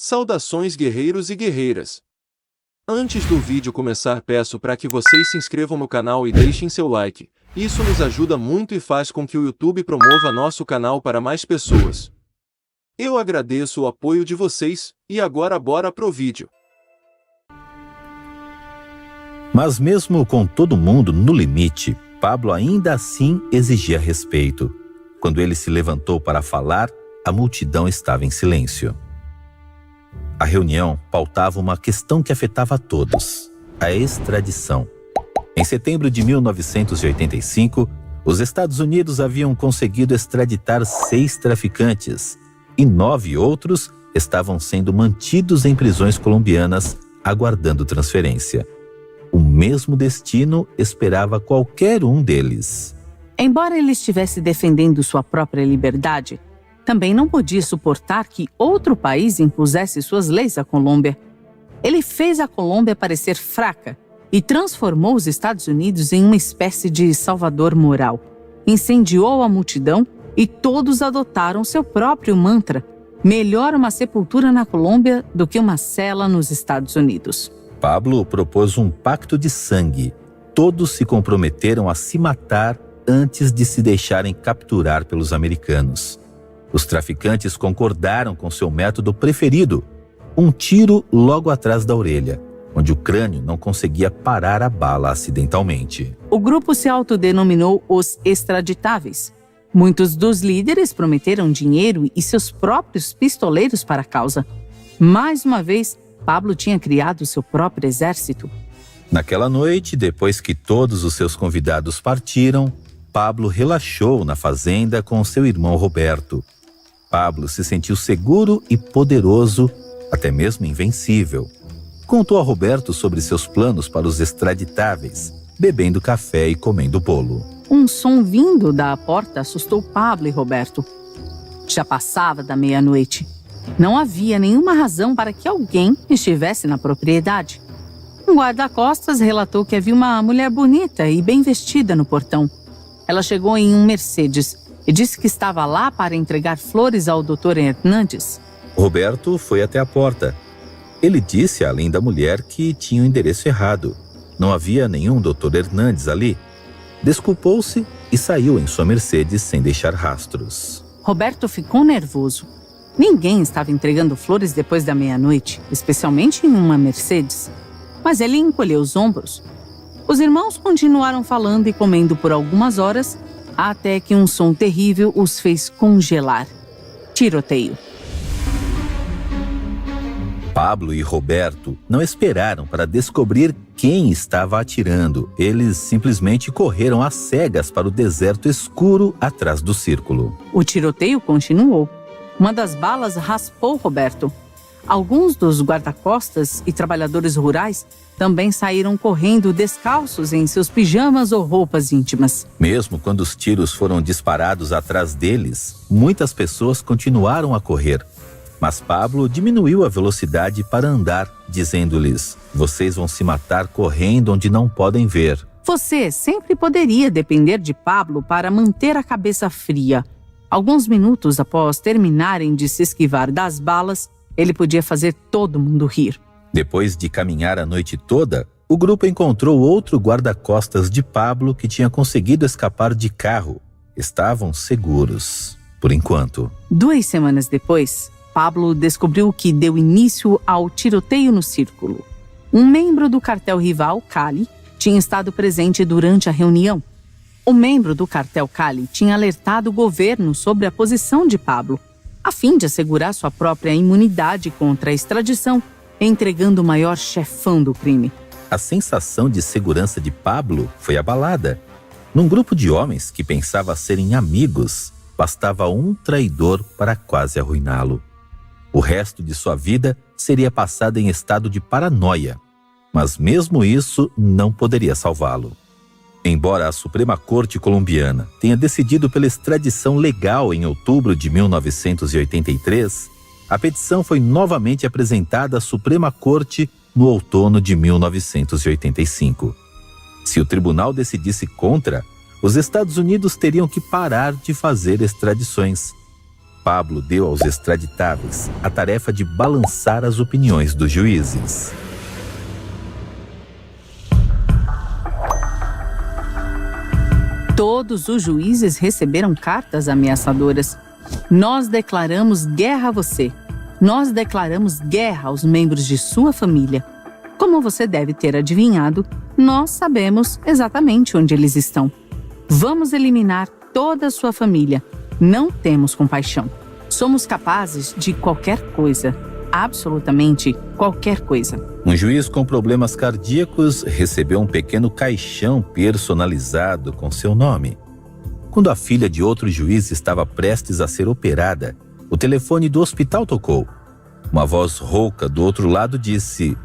Saudações guerreiros e guerreiras! Antes do vídeo começar, peço para que vocês se inscrevam no canal e deixem seu like. Isso nos ajuda muito e faz com que o YouTube promova nosso canal para mais pessoas. Eu agradeço o apoio de vocês, e agora bora pro vídeo. Mas mesmo com todo mundo no limite, Pablo ainda assim exigia respeito. Quando ele se levantou para falar, a multidão estava em silêncio. A reunião pautava uma questão que afetava a todos: a extradição. Em setembro de 1985, os Estados Unidos haviam conseguido extraditar 6 traficantes e 9 outros estavam sendo mantidos em prisões colombianas, aguardando transferência. O mesmo destino esperava qualquer um deles. Embora ele estivesse defendendo sua própria liberdade, também não podia suportar que outro país impusesse suas leis à Colômbia. Ele fez a Colômbia parecer fraca e transformou os Estados Unidos em uma espécie de salvador moral. Incendiou a multidão e todos adotaram seu próprio mantra: melhor uma sepultura na Colômbia do que uma cela nos Estados Unidos. Pablo propôs um pacto de sangue. Todos se comprometeram a se matar antes de se deixarem capturar pelos americanos. Os traficantes concordaram com seu método preferido: um tiro logo atrás da orelha, onde o crânio não conseguia parar a bala acidentalmente. O grupo se autodenominou os Extraditáveis. Muitos dos líderes prometeram dinheiro e seus próprios pistoleiros para a causa. Mais uma vez, Pablo tinha criado seu próprio exército. Naquela noite, depois que todos os seus convidados partiram, Pablo relaxou na fazenda com seu irmão Roberto. Pablo se sentiu seguro e poderoso, até mesmo invencível. Contou a Roberto sobre seus planos para os extraditáveis, bebendo café e comendo bolo. Um som vindo da porta assustou Pablo e Roberto. Já passava da meia-noite. Não havia nenhuma razão para que alguém estivesse na propriedade. Um guarda-costas relatou que havia uma mulher bonita e bem vestida no portão. Ela chegou em um Mercedes e disse que estava lá para entregar flores ao Dr. Hernandes. Roberto foi até a porta. Ele disse, além da mulher, que tinha o endereço errado. Não havia nenhum Dr. Hernandes ali. Desculpou-se e saiu em sua Mercedes sem deixar rastros. Roberto ficou nervoso. Ninguém estava entregando flores depois da meia-noite, especialmente em uma Mercedes. Mas ele encolheu os ombros. Os irmãos continuaram falando e comendo por algumas horas, até que um som terrível os fez congelar. Tiroteio. Pablo e Roberto não esperaram para descobrir quem estava atirando. Eles simplesmente correram às cegas para o deserto escuro atrás do círculo. O tiroteio continuou. Uma das balas raspou Roberto. Alguns dos guarda-costas e trabalhadores rurais também saíram correndo descalços em seus pijamas ou roupas íntimas. Mesmo quando os tiros foram disparados atrás deles, muitas pessoas continuaram a correr. Mas Pablo diminuiu a velocidade para andar, dizendo-lhes: vocês vão se matar correndo onde não podem ver. Você sempre poderia depender de Pablo para manter a cabeça fria. Alguns minutos após terminarem de se esquivar das balas, ele podia fazer todo mundo rir. Depois de caminhar a noite toda, o grupo encontrou outro guarda-costas de Pablo que tinha conseguido escapar de carro. Estavam seguros, por enquanto. 2 semanas depois, Pablo descobriu o que deu início ao tiroteio no círculo. Um membro do cartel rival, Cali, tinha estado presente durante a reunião. O membro do cartel Cali tinha alertado o governo sobre a posição de Pablo, a fim de assegurar sua própria imunidade contra a extradição, entregando o maior chefão do crime. A sensação de segurança de Pablo foi abalada. Num grupo de homens que pensava serem amigos, bastava um traidor para quase arruiná-lo. O resto de sua vida seria passado em estado de paranoia, mas mesmo isso não poderia salvá-lo. Embora a Suprema Corte colombiana tenha decidido pela extradição legal em outubro de 1983, a petição foi novamente apresentada à Suprema Corte no outono de 1985. Se o tribunal decidisse contra, os Estados Unidos teriam que parar de fazer extradições. Pablo deu aos extraditáveis a tarefa de balançar as opiniões dos juízes. Todos os juízes receberam cartas ameaçadoras. Nós declaramos guerra a você. Nós declaramos guerra aos membros de sua família. Como você deve ter adivinhado, nós sabemos exatamente onde eles estão. Vamos eliminar toda a sua família. Não temos compaixão. Somos capazes de qualquer coisa. Absolutamente qualquer coisa. Um juiz com problemas cardíacos recebeu um pequeno caixão personalizado com seu nome. Quando a filha de outro juiz estava prestes a ser operada, o telefone do hospital tocou. Uma voz rouca do outro lado disse: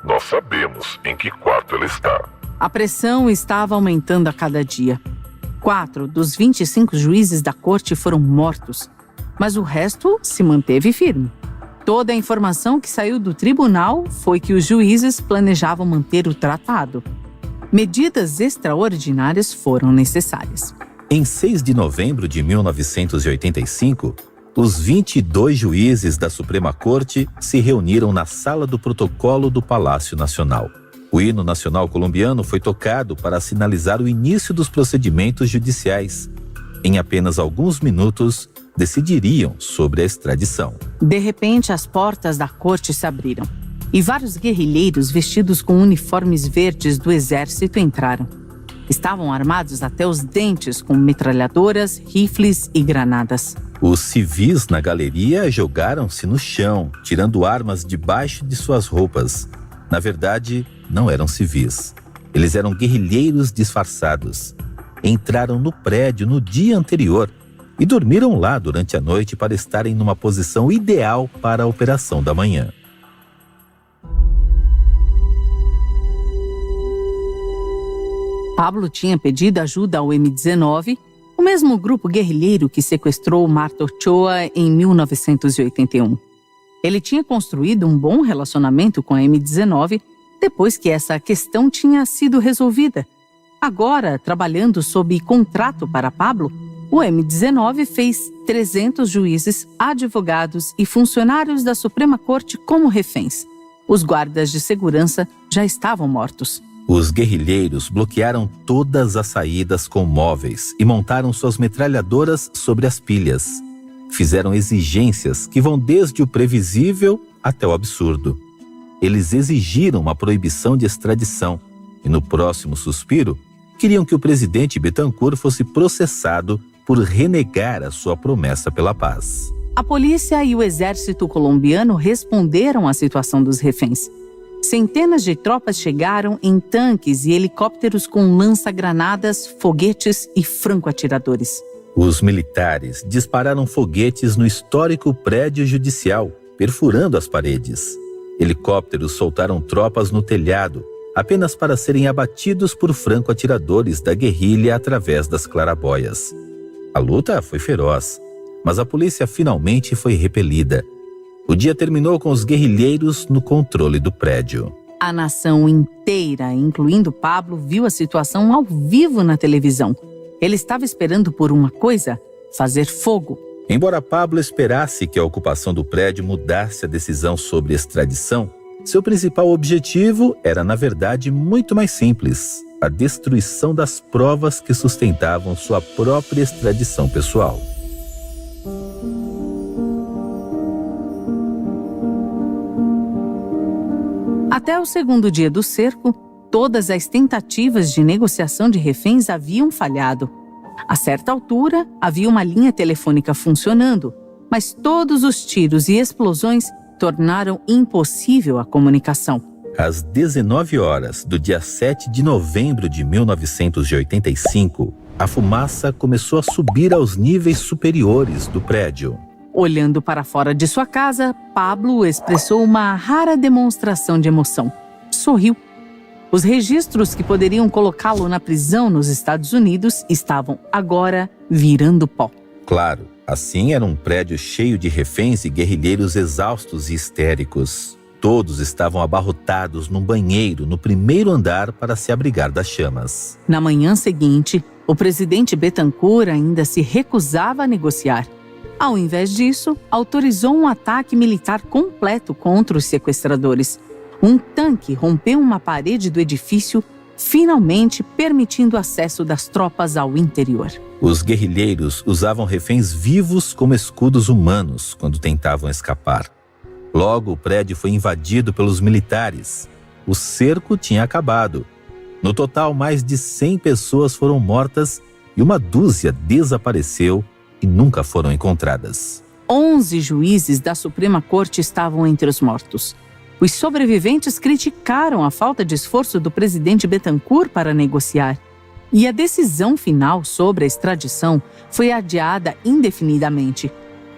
"Nós sabemos em que quarto ela está." A pressão estava aumentando a cada dia. 4 dos 25 juízes da corte foram mortos, mas o resto se manteve firme. Toda a informação que saiu do tribunal foi que os juízes planejavam manter o tratado. Medidas extraordinárias foram necessárias. Em 6 de novembro de 1985, os 22 juízes da Suprema Corte se reuniram na sala do protocolo do Palácio Nacional. O hino nacional colombiano foi tocado para sinalizar o início dos procedimentos judiciais. Em apenas alguns minutos, decidiriam sobre a extradição. De repente, as portas da corte se abriram e vários guerrilheiros vestidos com uniformes verdes do exército entraram. Estavam armados até os dentes com metralhadoras, rifles e granadas. Os civis na galeria jogaram-se no chão, tirando armas debaixo de suas roupas. Na verdade, não eram civis. Eles eram guerrilheiros disfarçados. Entraram no prédio no dia anterior e dormiram lá durante a noite para estarem numa posição ideal para a operação da manhã. Pablo tinha pedido ajuda ao M-19, o mesmo grupo guerrilheiro que sequestrou Marta Ochoa em 1981. Ele tinha construído um bom relacionamento com a M-19 depois que essa questão tinha sido resolvida. Agora, trabalhando sob contrato para Pablo, o M-19 fez 300 juízes, advogados e funcionários da Suprema Corte como reféns. Os guardas de segurança já estavam mortos. Os guerrilheiros bloquearam todas as saídas com móveis e montaram suas metralhadoras sobre as pilhas. Fizeram exigências que vão desde o previsível até o absurdo. Eles exigiram uma proibição de extradição e, no próximo suspiro, queriam que o presidente Betancur fosse processado por renegar a sua promessa pela paz. A polícia e o exército colombiano responderam à situação dos reféns. Centenas de tropas chegaram em tanques e helicópteros com lança-granadas, foguetes e franco-atiradores. Os militares dispararam foguetes no histórico prédio judicial, perfurando as paredes. Helicópteros soltaram tropas no telhado, apenas para serem abatidos por franco-atiradores da guerrilha através das clarabóias. A luta foi feroz, mas a polícia finalmente foi repelida. O dia terminou com os guerrilheiros no controle do prédio. A nação inteira, incluindo Pablo, viu a situação ao vivo na televisão. Ele estava esperando por uma coisa: fazer fogo. Embora Pablo esperasse que a ocupação do prédio mudasse a decisão sobre extradição, seu principal objetivo era, na verdade, muito mais simples: a destruição das provas que sustentavam sua própria extradição pessoal. Até o segundo dia do cerco, todas as tentativas de negociação de reféns haviam falhado. A certa altura, havia uma linha telefônica funcionando, mas todos os tiros e explosões tornaram impossível a comunicação. Às 19 horas do dia 7 de novembro de 1985, a fumaça começou a subir aos níveis superiores do prédio. Olhando para fora de sua casa, Pablo expressou uma rara demonstração de emoção. Sorriu. Os registros que poderiam colocá-lo na prisão nos Estados Unidos estavam agora virando pó. Claro, assim era um prédio cheio de reféns e guerrilheiros exaustos e histéricos. Todos estavam abarrotados num banheiro no primeiro andar para se abrigar das chamas. Na manhã seguinte, o presidente Betancur ainda se recusava a negociar. Ao invés disso, autorizou um ataque militar completo contra os sequestradores. Um tanque rompeu uma parede do edifício, finalmente permitindo acesso das tropas ao interior. Os guerrilheiros usavam reféns vivos como escudos humanos quando tentavam escapar. Logo, o prédio foi invadido pelos militares. O cerco tinha acabado. No total, mais de 100 pessoas foram mortas e uma dúzia desapareceu e nunca foram encontradas. 11 juízes da Suprema Corte estavam entre os mortos. Os sobreviventes criticaram a falta de esforço do presidente Bettencourt para negociar. E a decisão final sobre a extradição foi adiada indefinidamente.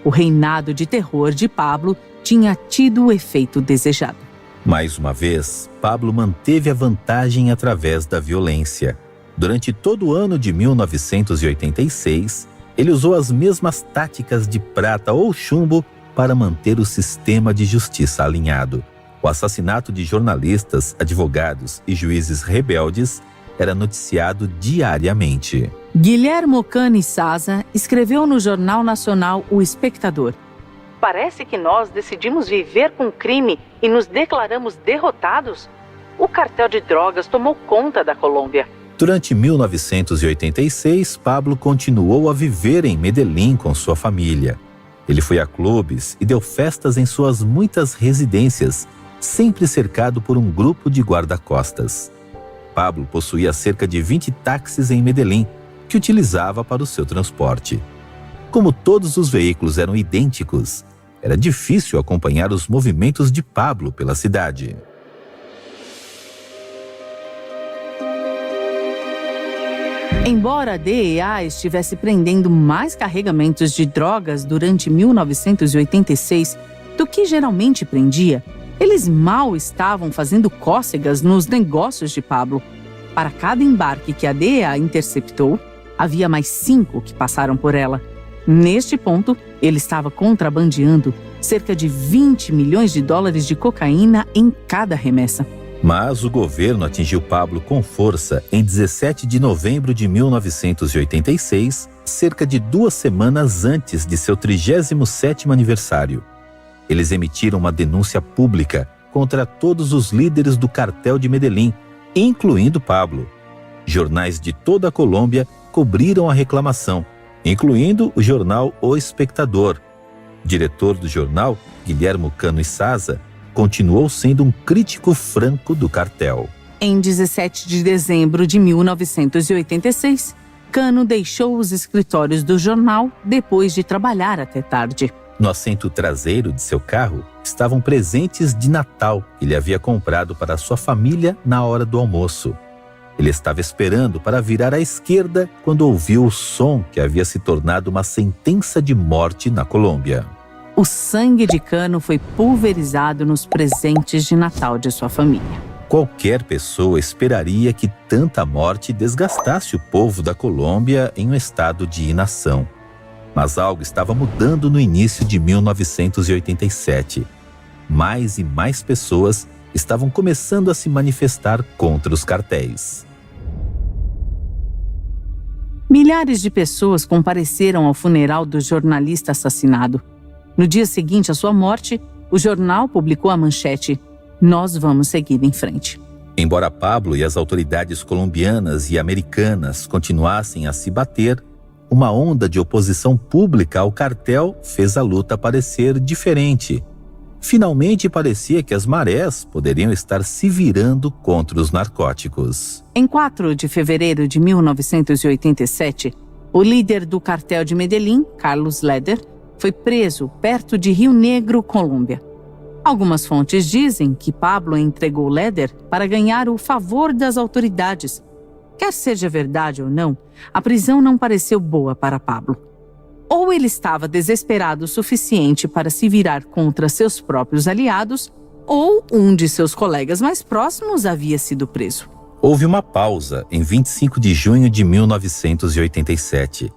O reinado de terror de Pablo tinha tido o efeito desejado. Mais uma vez, Pablo manteve a vantagem através da violência. Durante todo o ano de 1986, ele usou as mesmas táticas de prata ou chumbo para manter o sistema de justiça alinhado. O assassinato de jornalistas, advogados e juízes rebeldes era noticiado diariamente. Guilhermo Cano Saza escreveu no Jornal Nacional O Espectador: "Parece que nós decidimos viver com o crime e nos declaramos derrotados. O cartel de drogas tomou conta da Colômbia." Durante 1986, Pablo continuou a viver em Medellín com sua família. Ele foi a clubes e deu festas em suas muitas residências, sempre cercado por um grupo de guarda-costas. Pablo possuía cerca de 20 táxis em Medellín, que utilizava para o seu transporte. Como todos os veículos eram idênticos, era difícil acompanhar os movimentos de Pablo pela cidade. Embora a DEA estivesse prendendo mais carregamentos de drogas durante 1986 do que geralmente prendia, eles mal estavam fazendo cócegas nos negócios de Pablo. Para cada embarque que a DEA interceptou, havia mais 5 que passaram por ela. Neste ponto, ele estava contrabandeando cerca de 20 milhões de dólares de cocaína em cada remessa. Mas o governo atingiu Pablo com força em 17 de novembro de 1986, cerca de 2 semanas antes de seu 37º aniversário. Eles emitiram uma denúncia pública contra todos os líderes do cartel de Medellín, incluindo Pablo. Jornais de toda a Colômbia cobriram a reclamação, incluindo o jornal O Espectador. O diretor do jornal, Guilhermo Cano Saza, continuou sendo um crítico franco do cartel. Em 17 de dezembro de 1986, Cano deixou os escritórios do jornal depois de trabalhar até tarde. No assento traseiro de seu carro estavam presentes de Natal que ele havia comprado para sua família na hora do almoço. Ele estava esperando para virar à esquerda quando ouviu o som que havia se tornado uma sentença de morte na Colômbia. O sangue de Cano foi pulverizado nos presentes de Natal de sua família. Qualquer pessoa esperaria que tanta morte desgastasse o povo da Colômbia em um estado de inação. Mas algo estava mudando no início de 1987. Mais e mais pessoas estavam começando a se manifestar contra os cartéis. Milhares de pessoas compareceram ao funeral do jornalista assassinado. No dia seguinte à sua morte, o jornal publicou a manchete: "Nós vamos seguir em frente." Embora Pablo e as autoridades colombianas e americanas continuassem a se bater, uma onda de oposição pública ao cartel fez a luta parecer diferente. Finalmente parecia que as marés poderiam estar se virando contra os narcóticos. Em 4 de fevereiro de 1987, o líder do cartel de Medellín, Carlos Leder, foi preso perto de Rio Negro, Colômbia. Algumas fontes dizem que Pablo entregou Leder para ganhar o favor das autoridades. Quer seja verdade ou não, a prisão não pareceu boa para Pablo. Ou ele estava desesperado o suficiente para se virar contra seus próprios aliados, ou um de seus colegas mais próximos havia sido preso. Houve uma pausa em 25 de junho de 1987.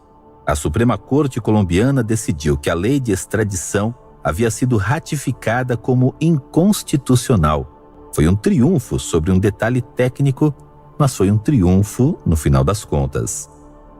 A Suprema Corte colombiana decidiu que a lei de extradição havia sido ratificada como inconstitucional. Foi um triunfo sobre um detalhe técnico, mas foi um triunfo no final das contas.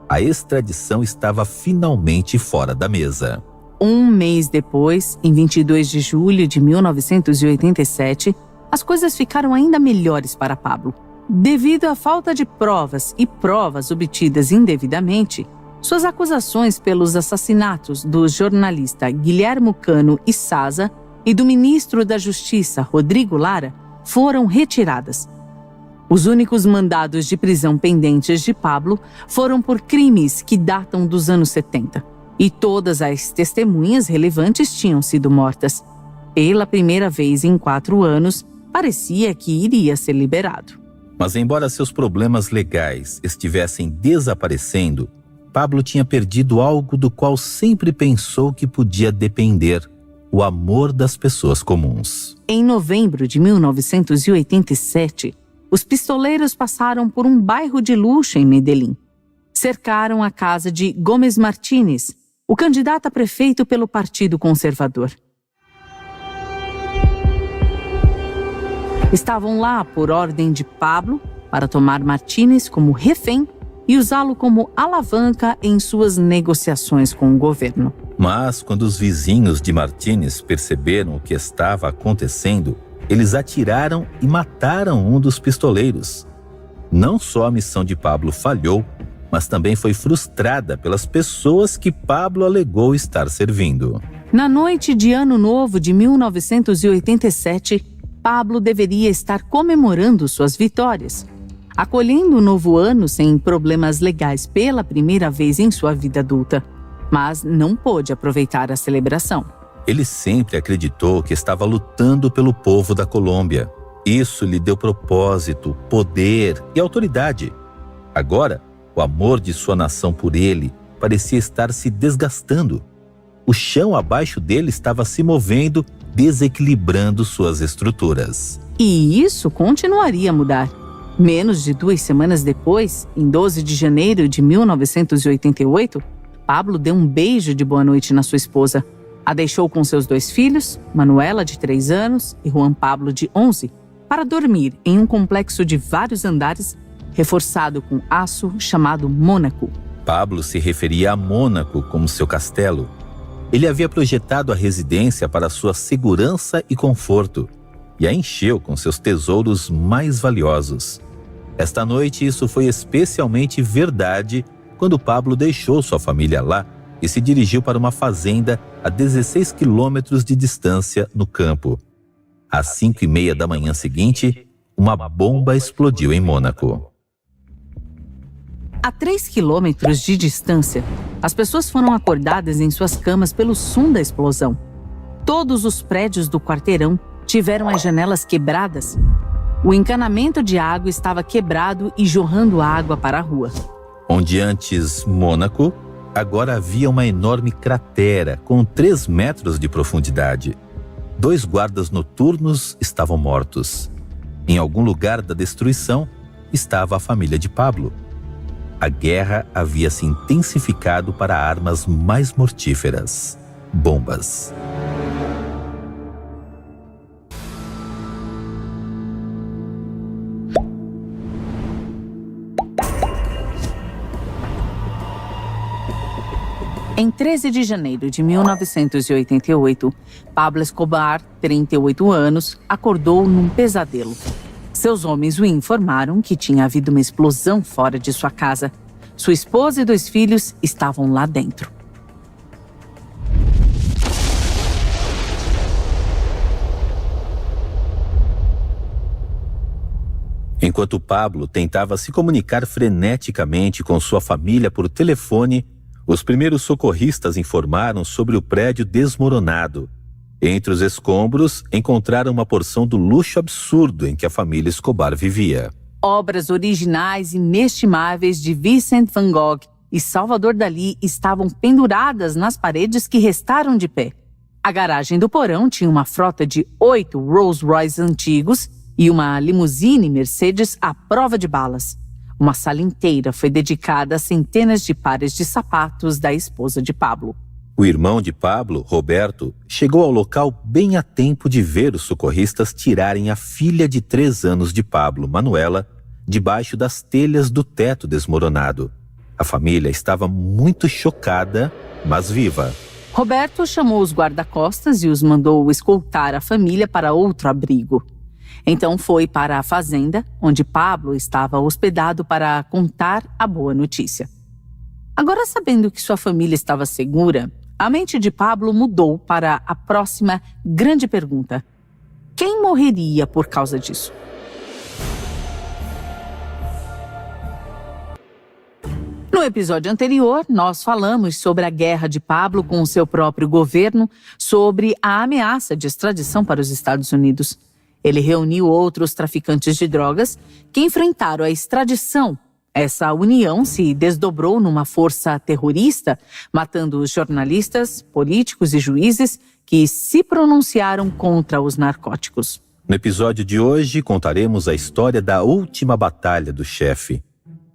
A extradição estava finalmente fora da mesa. Um mês depois, em 22 de julho de 1987, as coisas ficaram ainda melhores para Pablo. Devido à falta de provas e provas obtidas indevidamente, suas acusações pelos assassinatos do jornalista Guilherme Cano Issaza e do ministro da Justiça, Rodrigo Lara, foram retiradas. Os únicos mandados de prisão pendentes de Pablo foram por crimes que datam dos anos 70. E todas as testemunhas relevantes tinham sido mortas. Pela primeira vez em 4 anos, parecia que iria ser liberado. Mas embora seus problemas legais estivessem desaparecendo, Pablo tinha perdido algo do qual sempre pensou que podia depender: o amor das pessoas comuns. Em novembro de 1987, os pistoleiros passaram por um bairro de luxo em Medellín. Cercaram a casa de Gomes Martínez, o candidato a prefeito pelo Partido Conservador. Estavam lá por ordem de Pablo para tomar Martínez como refém e usá-lo como alavanca em suas negociações com o governo. Mas quando os vizinhos de Martínez perceberam o que estava acontecendo, eles atiraram e mataram um dos pistoleiros. Não só a missão de Pablo falhou, mas também foi frustrada pelas pessoas que Pablo alegou estar servindo. Na noite de Ano Novo de 1987, Pablo deveria estar comemorando suas vitórias, acolhendo o novo ano sem problemas legais pela primeira vez em sua vida adulta, mas não pôde aproveitar a celebração. Ele sempre acreditou que estava lutando pelo povo da Colômbia. Isso lhe deu propósito, poder e autoridade. Agora, o amor de sua nação por ele parecia estar se desgastando. O chão abaixo dele estava se movendo, desequilibrando suas estruturas. E isso continuaria a mudar. Menos de 2 semanas depois, em 12 de janeiro de 1988, Pablo deu um beijo de boa noite na sua esposa. A deixou com seus 2 filhos, Manuela, de 3 anos, e Juan Pablo, de 11, para dormir em um complexo de vários andares, reforçado com aço, chamado Mônaco. Pablo se referia a Mônaco como seu castelo. Ele havia projetado a residência para sua segurança e conforto, e a encheu com seus tesouros mais valiosos. Esta noite isso foi especialmente verdade quando Pablo deixou sua família lá e se dirigiu para uma fazenda a 16 quilômetros de distância no campo. Às 5h30 da manhã seguinte, uma bomba explodiu em Mônaco. A 3 quilômetros de distância, as pessoas foram acordadas em suas camas pelo som da explosão. Todos os prédios do quarteirão tiveram as janelas quebradas. O encanamento de água estava quebrado e jorrando água para a rua. Onde antes Mônaco, agora havia uma enorme cratera com 3 metros de profundidade. 2 guardas noturnos estavam mortos. Em algum lugar da destruição estava a família de Pablo. A guerra havia se intensificado para armas mais mortíferas: bombas. Em 13 de janeiro de 1988, Pablo Escobar, 38 anos, acordou num pesadelo. Seus homens o informaram que tinha havido uma explosão fora de sua casa. Sua esposa e 2 filhos estavam lá dentro. Enquanto Pablo tentava se comunicar freneticamente com sua família por telefone, os primeiros socorristas informaram sobre o prédio desmoronado. Entre os escombros, encontraram uma porção do luxo absurdo em que a família Escobar vivia. Obras originais inestimáveis de Vincent van Gogh e Salvador Dalí estavam penduradas nas paredes que restaram de pé. A garagem do porão tinha uma frota de 8 Rolls-Royce antigos e uma limusine Mercedes à prova de balas. Uma sala inteira foi dedicada a centenas de pares de sapatos da esposa de Pablo. O irmão de Pablo, Roberto, chegou ao local bem a tempo de ver os socorristas tirarem a filha de 3 anos de Pablo, Manuela, debaixo das telhas do teto desmoronado. A família estava muito chocada, mas viva. Roberto chamou os guarda-costas e os mandou escoltar a família para outro abrigo. Então foi para a fazenda, onde Pablo estava hospedado, para contar a boa notícia. Agora, sabendo que sua família estava segura, a mente de Pablo mudou para a próxima grande pergunta: quem morreria por causa disso? No episódio anterior, nós falamos sobre a guerra de Pablo com o seu próprio governo, sobre a ameaça de extradição para os Estados Unidos. Ele reuniu outros traficantes de drogas que enfrentaram a extradição. Essa união se desdobrou numa força terrorista, matando jornalistas, políticos e juízes que se pronunciaram contra os narcóticos. No episódio de hoje, contaremos a história da última batalha do chefe.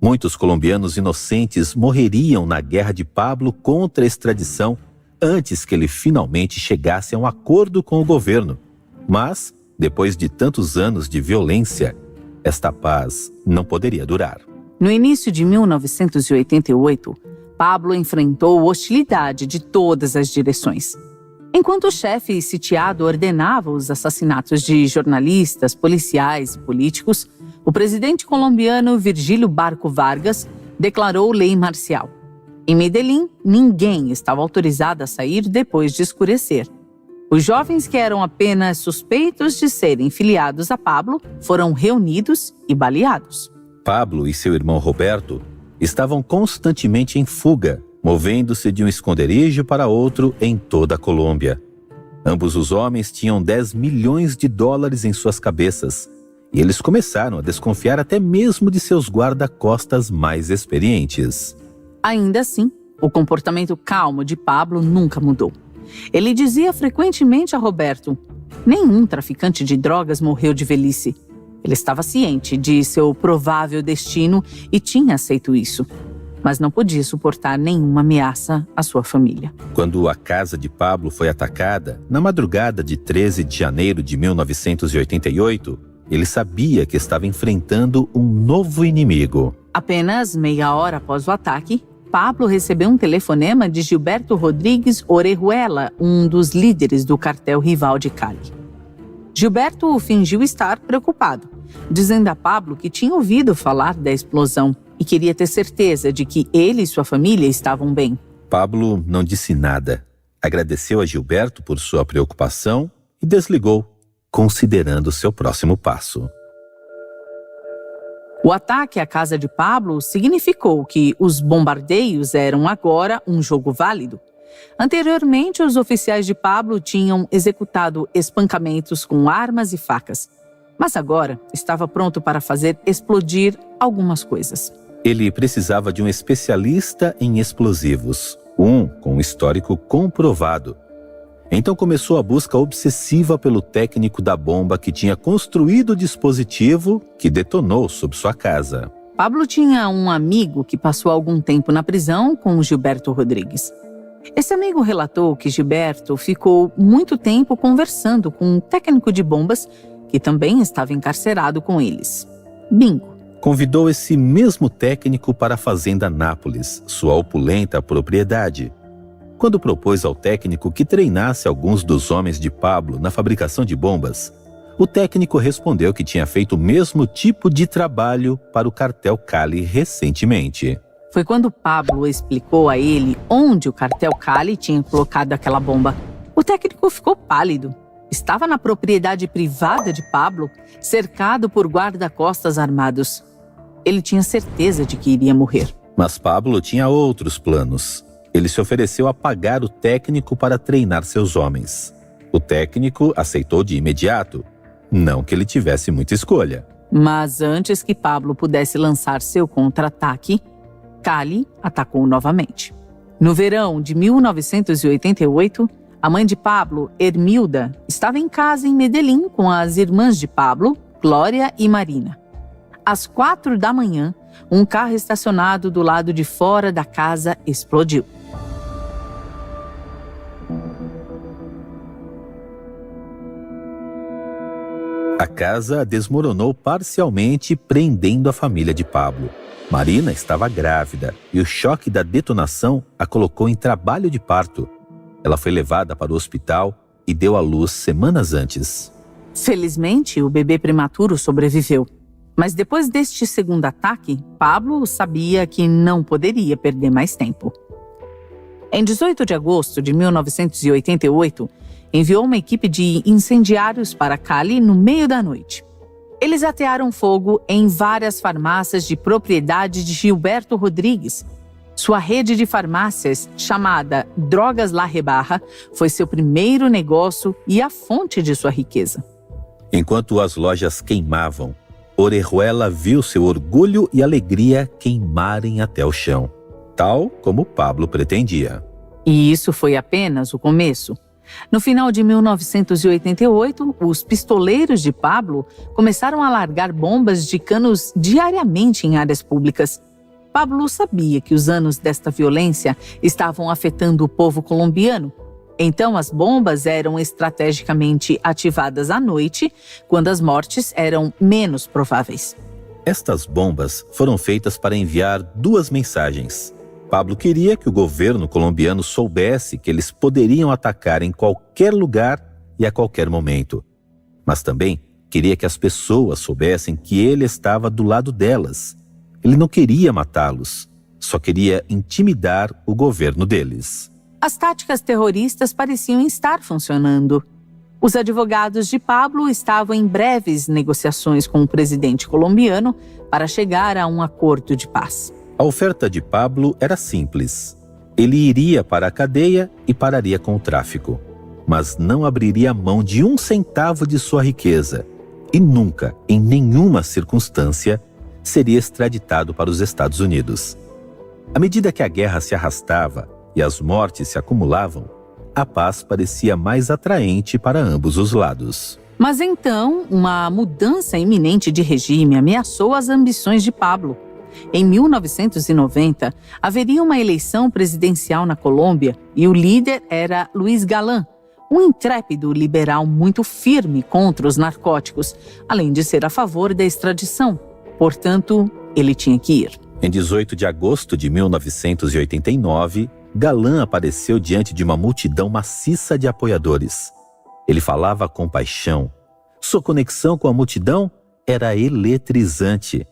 Muitos colombianos inocentes morreriam na guerra de Pablo contra a extradição antes que ele finalmente chegasse a um acordo com o governo. Mas, depois de tantos anos de violência, esta paz não poderia durar. No início de 1988, Pablo enfrentou hostilidade de todas as direções. Enquanto o chefe sitiado ordenava os assassinatos de jornalistas, policiais e políticos, o presidente colombiano Virgilio Barco Vargas declarou lei marcial. Em Medellín, ninguém estava autorizado a sair depois de escurecer. Os jovens que eram apenas suspeitos de serem filiados a Pablo foram reunidos e baleados. Pablo e seu irmão Roberto estavam constantemente em fuga, movendo-se de um esconderijo para outro em toda a Colômbia. Ambos os homens tinham 10 milhões de dólares em suas cabeças, e eles começaram a desconfiar até mesmo de seus guarda-costas mais experientes. Ainda assim, o comportamento calmo de Pablo nunca mudou. Ele dizia frequentemente a Roberto: nenhum traficante de drogas morreu de velhice. Ele estava ciente de seu provável destino e tinha aceito isso, mas não podia suportar nenhuma ameaça à sua família. Quando a casa de Pablo foi atacada, na madrugada de 13 de janeiro de 1988, ele sabia que estava enfrentando um novo inimigo. Apenas meia hora após o ataque, Pablo recebeu um telefonema de Gilberto Rodrigues Orejuela, um dos líderes do cartel rival de Cali. Gilberto fingiu estar preocupado, dizendo a Pablo que tinha ouvido falar da explosão e queria ter certeza de que ele e sua família estavam bem. Pablo não disse nada. Agradeceu a Gilberto por sua preocupação e desligou, considerando seu próximo passo. O ataque à casa de Pablo significou que os bombardeios eram agora um jogo válido. Anteriormente, os oficiais de Pablo tinham executado espancamentos com armas e facas, mas agora estava pronto para fazer explodir algumas coisas. Ele precisava de um especialista em explosivos, um com um histórico comprovado. Então começou a busca obsessiva pelo técnico da bomba que tinha construído o dispositivo que detonou sob sua casa. Pablo tinha um amigo que passou algum tempo na prisão com Gilberto Rodrigues. Esse amigo relatou que Gilberto ficou muito tempo conversando com um técnico de bombas que também estava encarcerado com eles. Bingo. Convidou esse mesmo técnico para a Fazenda Nápoles, sua opulenta propriedade. Quando propôs ao técnico que treinasse alguns dos homens de Pablo na fabricação de bombas, o técnico respondeu que tinha feito o mesmo tipo de trabalho para o cartel Cali recentemente. Foi quando Pablo explicou a ele onde o cartel Cali tinha colocado aquela bomba. O técnico ficou pálido. Estava na propriedade privada de Pablo, cercado por guarda-costas armados. Ele tinha certeza de que iria morrer. Mas Pablo tinha outros planos. Ele se ofereceu a pagar o técnico para treinar seus homens. O técnico aceitou de imediato, não que ele tivesse muita escolha. Mas antes que Pablo pudesse lançar seu contra-ataque, Cali atacou novamente. No verão de 1988, a mãe de Pablo, Hermilda, estava em casa em Medellín com as irmãs de Pablo, Glória e Marina. Às 4 da manhã, um carro estacionado do lado de fora da casa explodiu. A casa desmoronou parcialmente, prendendo a família de Pablo. Marina estava grávida e o choque da detonação a colocou em trabalho de parto. Ela foi levada para o hospital e deu à luz semanas antes. Felizmente, o bebê prematuro sobreviveu. Mas depois deste segundo ataque, Pablo sabia que não poderia perder mais tempo. Em 18 de agosto de 1988, enviou uma equipe de incendiários para Cali no meio da noite. Eles atearam fogo em várias farmácias de propriedade de Gilberto Rodrigues. Sua rede de farmácias, chamada Drogas La Rebarra, foi seu primeiro negócio e a fonte de sua riqueza. Enquanto as lojas queimavam, Orejuela viu seu orgulho e alegria queimarem até o chão, tal como Pablo pretendia. E isso foi apenas o começo. No final de 1988, os pistoleiros de Pablo começaram a largar bombas de canos diariamente em áreas públicas. Pablo sabia que os anos desta violência estavam afetando o povo colombiano. Então, as bombas eram estrategicamente ativadas à noite, quando as mortes eram menos prováveis. Estas bombas foram feitas para enviar duas mensagens. Pablo queria que o governo colombiano soubesse que eles poderiam atacar em qualquer lugar e a qualquer momento. Mas também queria que as pessoas soubessem que ele estava do lado delas. Ele não queria matá-los, só queria intimidar o governo deles. As táticas terroristas pareciam estar funcionando. Os advogados de Pablo estavam em breves negociações com o presidente colombiano para chegar a um acordo de paz. A oferta de Pablo era simples. Ele iria para a cadeia e pararia com o tráfico, mas não abriria mão de 1 centavo de sua riqueza e nunca, em nenhuma circunstância, seria extraditado para os Estados Unidos. À medida que a guerra se arrastava e as mortes se acumulavam, a paz parecia mais atraente para ambos os lados. Mas então, uma mudança iminente de regime ameaçou as ambições de Pablo. Em 1990, haveria uma eleição presidencial na Colômbia e o líder era Luiz Galán, um intrépido liberal muito firme contra os narcóticos, além de ser a favor da extradição. Portanto, ele tinha que ir. Em 18 de agosto de 1989, Galán apareceu diante de uma multidão maciça de apoiadores. Ele falava com paixão. Sua conexão com a multidão era eletrizante.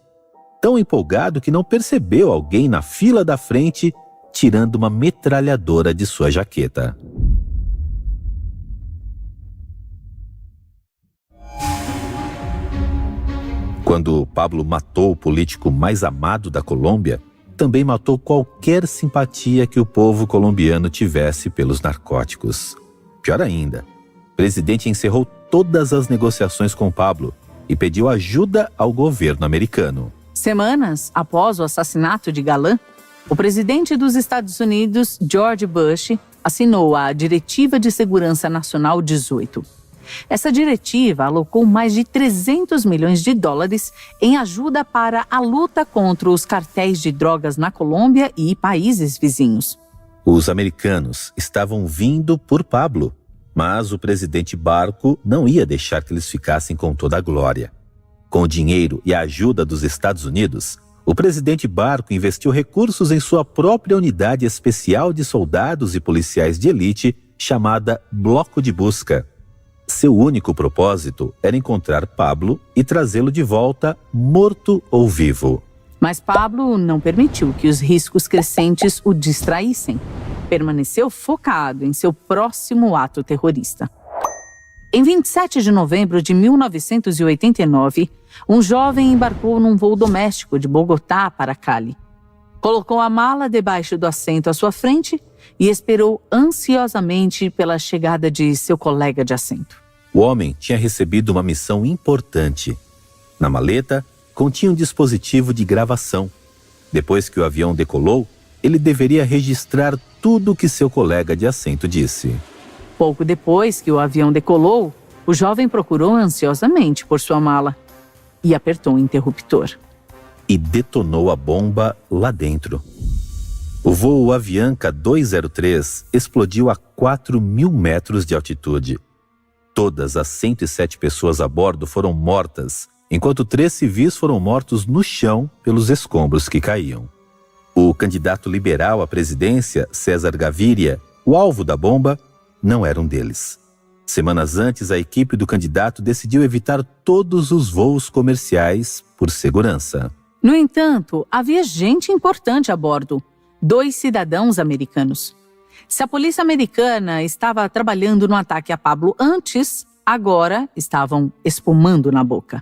Tão empolgado que não percebeu alguém na fila da frente tirando uma metralhadora de sua jaqueta. Quando Pablo matou o político mais amado da Colômbia, também matou qualquer simpatia que o povo colombiano tivesse pelos narcóticos. Pior ainda, o presidente encerrou todas as negociações com Pablo e pediu ajuda ao governo americano. Semanas após o assassinato de Galán, o presidente dos Estados Unidos, George Bush, assinou a Diretiva de Segurança Nacional 18. Essa diretiva alocou mais de 300 milhões de dólares em ajuda para a luta contra os cartéis de drogas na Colômbia e países vizinhos. Os americanos estavam vindo por Pablo, mas o presidente Barco não ia deixar que eles ficassem com toda a glória. Com o dinheiro e a ajuda dos Estados Unidos, o presidente Barco investiu recursos em sua própria unidade especial de soldados e policiais de elite, chamada Bloco de Busca. Seu único propósito era encontrar Pablo e trazê-lo de volta, morto ou vivo. Mas Pablo não permitiu que os riscos crescentes o distraíssem. Permaneceu focado em seu próximo ato terrorista. Em 27 de novembro de 1989, um jovem embarcou num voo doméstico de Bogotá para Cali. Colocou a mala debaixo do assento à sua frente e esperou ansiosamente pela chegada de seu colega de assento. O homem tinha recebido uma missão importante. Na maleta, continha um dispositivo de gravação. Depois que o avião decolou, ele deveria registrar tudo o que seu colega de assento disse. Pouco depois que o avião decolou, o jovem procurou ansiosamente por sua mala e apertou o interruptor. E detonou a bomba lá dentro. O voo Avianca 203 explodiu a 4.000 metros de altitude. Todas as 107 pessoas a bordo foram mortas, enquanto 3 civis foram mortos no chão pelos escombros que caíam. O candidato liberal à presidência, César Gaviria, O alvo da bomba não era um deles. Semanas antes, a equipe do candidato decidiu evitar todos os voos comerciais por segurança. No entanto, havia gente importante a bordo, 2 cidadãos americanos. Se a polícia americana estava trabalhando no ataque a Pablo antes, agora estavam espumando na boca.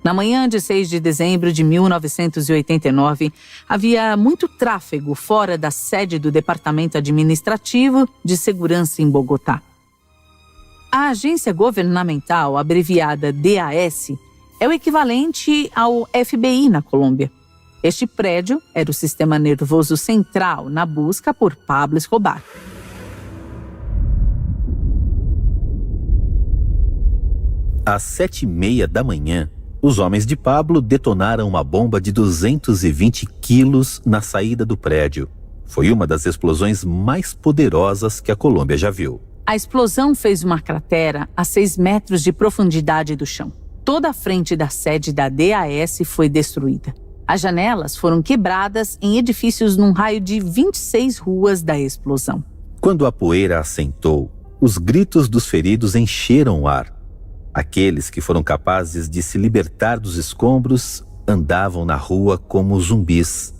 Na manhã de 6 de dezembro de 1989, havia muito tráfego fora da sede do Departamento Administrativo de Segurança em Bogotá. A agência governamental, abreviada DAS, é o equivalente ao FBI na Colômbia. Este prédio era o sistema nervoso central na busca por Pablo Escobar. Às 7h30 da manhã, os homens de Pablo detonaram uma bomba de 220 quilos na saída do prédio. Foi uma das explosões mais poderosas que a Colômbia já viu. A explosão fez uma cratera a 6 metros de profundidade do chão. Toda a frente da sede da DAS foi destruída. As janelas foram quebradas em edifícios num raio de 26 ruas da explosão. Quando a poeira assentou, os gritos dos feridos encheram o ar. Aqueles que foram capazes de se libertar dos escombros andavam na rua como zumbis.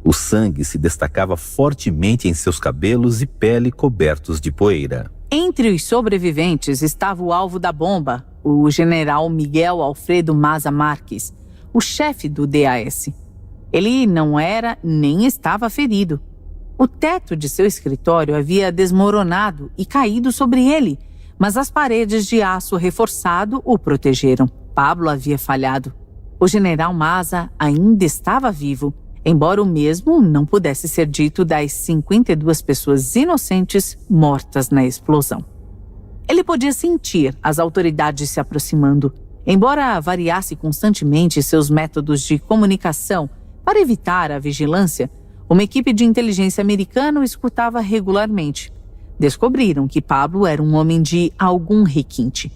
O sangue se destacava fortemente em seus cabelos e pele cobertos de poeira. Entre os sobreviventes estava o alvo da bomba, o general Miguel Alfredo Maza Marques, o chefe do DAS. Ele não era nem estava ferido. O teto de seu escritório havia desmoronado e caído sobre ele, mas as paredes de aço reforçado o protegeram. Pablo havia falhado. O general Maza ainda estava vivo, embora o mesmo não pudesse ser dito das 52 pessoas inocentes mortas na explosão. Ele podia sentir as autoridades se aproximando, embora variasse constantemente seus métodos de comunicação para evitar a vigilância. Uma equipe de inteligência americana o escutava regularmente. Descobriram que Pablo era um homem de algum requinte.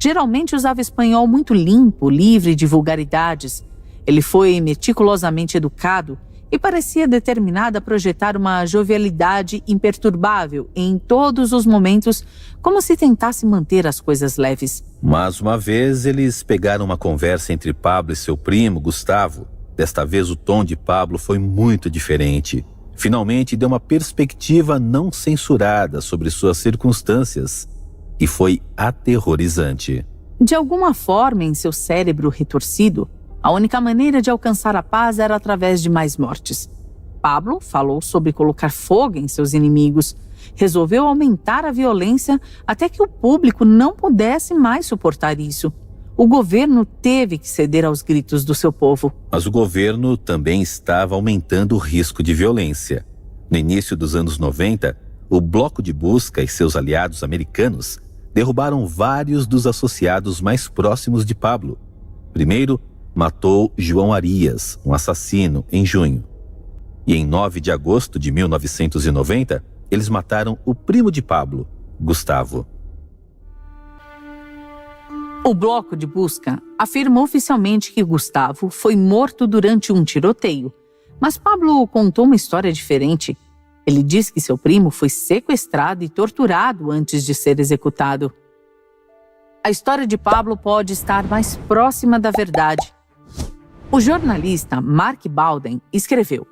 Geralmente usava espanhol muito limpo, livre de vulgaridades. Ele foi meticulosamente educado e parecia determinado a projetar uma jovialidade imperturbável em todos os momentos, como se tentasse manter as coisas leves. Mas uma vez eles pegaram uma conversa entre Pablo e seu primo, Gustavo. Desta vez o tom de Pablo foi muito diferente. Finalmente deu uma perspectiva não censurada sobre suas circunstâncias e foi aterrorizante. De alguma forma, em seu cérebro retorcido, a única maneira de alcançar a paz era através de mais mortes. Pablo falou sobre colocar fogo em seus inimigos. Resolveu aumentar a violência até que o público não pudesse mais suportar isso. O governo teve que ceder aos gritos do seu povo. Mas o governo também estava aumentando o risco de violência. No início dos anos 90, o Bloco de Busca e seus aliados americanos derrubaram vários dos associados mais próximos de Pablo. Primeiro, matou João Arias, um assassino, em junho. E em 9 de agosto de 1990, eles mataram o primo de Pablo, Gustavo. O Bloco de Busca afirmou oficialmente que Gustavo foi morto durante um tiroteio, mas Pablo contou uma história diferente. Ele disse que seu primo foi sequestrado e torturado antes de ser executado. A história de Pablo pode estar mais próxima da verdade. O jornalista Mark Bowden escreveu: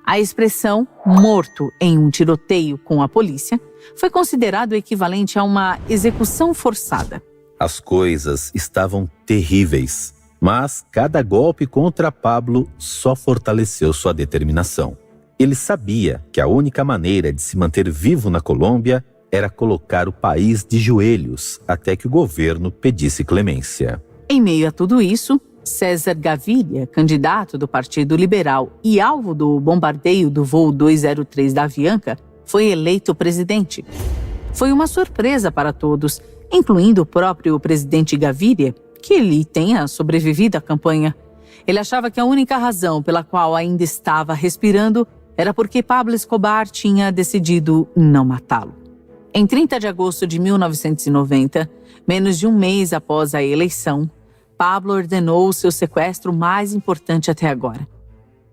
a expressão morto em um tiroteio com a polícia foi considerado equivalente a uma execução forçada. As coisas estavam terríveis, mas cada golpe contra Pablo só fortaleceu sua determinação. Ele sabia que a única maneira de se manter vivo na Colômbia era colocar o país de joelhos até que o governo pedisse clemência. Em meio a tudo isso, César Gaviria, candidato do Partido Liberal e alvo do bombardeio do voo 203 da Avianca, foi eleito presidente. Foi uma surpresa para todos, incluindo o próprio presidente Gaviria, que ele tenha sobrevivido à campanha. Ele achava que a única razão pela qual ainda estava respirando era porque Pablo Escobar tinha decidido não matá-lo. Em 30 de agosto de 1990, menos de um mês após a eleição, Pablo ordenou o seu sequestro mais importante até agora.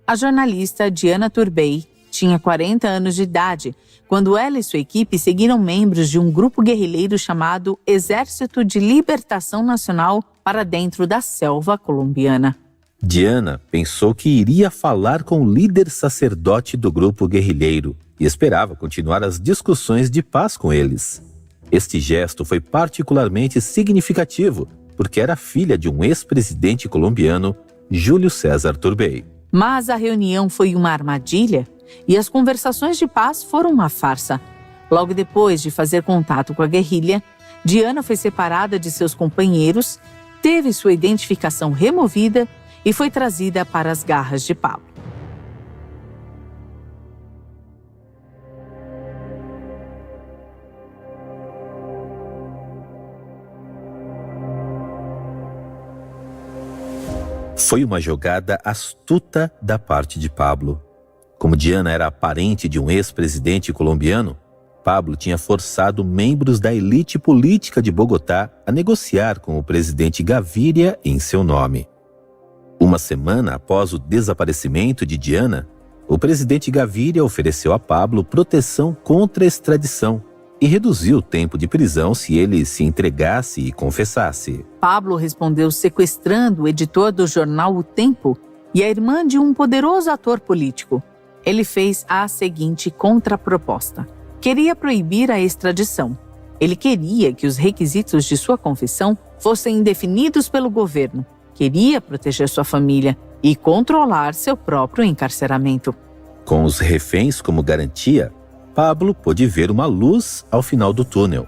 A jornalista Diana Turbay tinha 40 anos de idade quando ela e sua equipe seguiram membros de um grupo guerrilheiro chamado Exército de Libertação Nacional para dentro da selva colombiana. Diana pensou que iria falar com o líder sacerdote do grupo guerrilheiro e esperava continuar as discussões de paz com eles. Este gesto foi particularmente significativo porque era filha de um ex-presidente colombiano, Júlio César Turbay. Mas a reunião foi uma armadilha e as conversações de paz foram uma farsa. Logo depois de fazer contato com a guerrilha, Diana foi separada de seus companheiros, teve sua identificação removida e foi trazida para as garras de Pablo. Foi uma jogada astuta da parte de Pablo. Como Diana era parente de um ex-presidente colombiano, Pablo tinha forçado membros da elite política de Bogotá a negociar com o presidente Gaviria em seu nome. Uma semana após o desaparecimento de Diana, o presidente Gaviria ofereceu a Pablo proteção contra a extradição e reduziu o tempo de prisão se ele se entregasse e confessasse. Pablo respondeu sequestrando o editor do jornal O Tempo e a irmã de um poderoso ator político. Ele fez a seguinte contraproposta. Queria proibir a extradição. Ele queria que os requisitos de sua confissão fossem definidos pelo governo. Queria proteger sua família e controlar seu próprio encarceramento. Com os reféns como garantia, Pablo pôde ver uma luz ao final do túnel.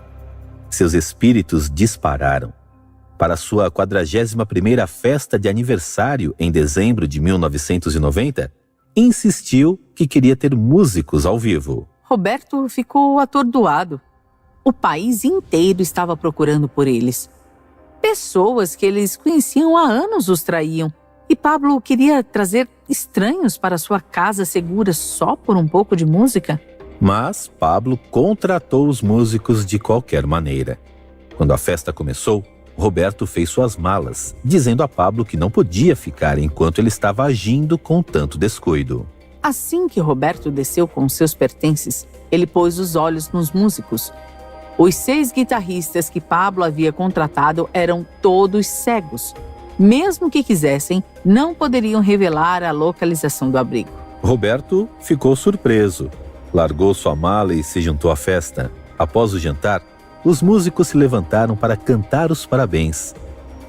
Seus espíritos dispararam. Para sua 41ª festa de aniversário em dezembro de 1990, insistiu que queria ter músicos ao vivo. Roberto ficou atordoado. O país inteiro estava procurando por eles. Pessoas que eles conheciam há anos os traíam. E Pablo queria trazer estranhos para sua casa segura só por um pouco de música? Mas Pablo contratou os músicos de qualquer maneira. Quando a festa começou, Roberto fez suas malas, dizendo a Pablo que não podia ficar enquanto ele estava agindo com tanto descuido. Assim que Roberto desceu com seus pertences, ele pôs os olhos nos músicos. Os 6 guitarristas que Pablo havia contratado eram todos cegos. Mesmo que quisessem, não poderiam revelar a localização do abrigo. Roberto ficou surpreso. Largou sua mala e se juntou à festa. Após o jantar, os músicos se levantaram para cantar os parabéns.